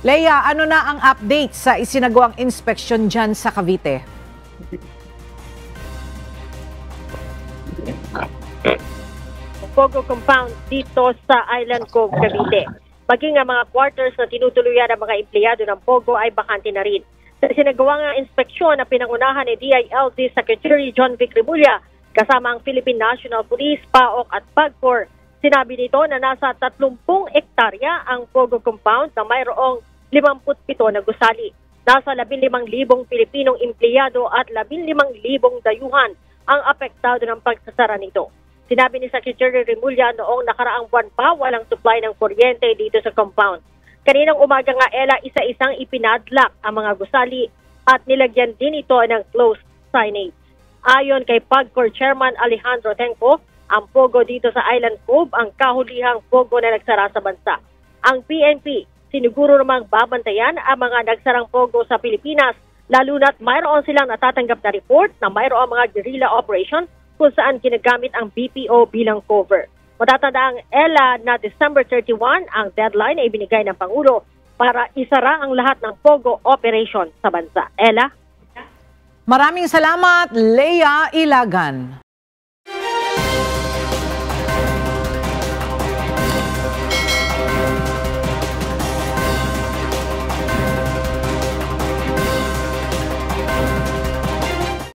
Leia, ano na ang update sa isinagawang inspeksyon dyan sa Cavite? Pogo compound dito sa Island Cove, Cavite. Maging ang mga quarters na tinutuluyan ng mga empleyado ng Pogo ay bakante na rin. Sa sinagawang inspeksyon na pinangunahan ni DILG Secretary John Vic Remulla kasama ang Philippine National Police, PAOK at PAGCOR, sinabi nito na nasa 30 hektarya ang Pogo compound na mayroong 57 na gusali. Nasa 15,000 Pilipinong empleyado at 15,000 dayuhan ang apektado ng pagsasara nito. Sinabi ni Secretary Remulla noong nakaraang buwan pa walang supply ng kuryente dito sa compound. Kaninang umaga nga isa-isang ipinadlock ang mga gusali at nilagyan din ito ng closed signage. Ayon kay PAGCOR Chairman Alejandro Tenco, ang Pogo dito sa Island Cove ang kahulihang Pogo na nagsara sa bansa. Ang PNP, siniguro namang babantayan ang mga nagsarang Pogo sa Pilipinas, lalo na't mayroon silang natatanggap na report na mayroong mga guerrilla operation kung saan ginagamit ang BPO bilang cover. Matatanda ang ELA na December 31 ang deadline na ibinigay ng Pangulo para isara ang lahat ng Pogo operation sa bansa. ELA? Maraming salamat, Leia Ilagan.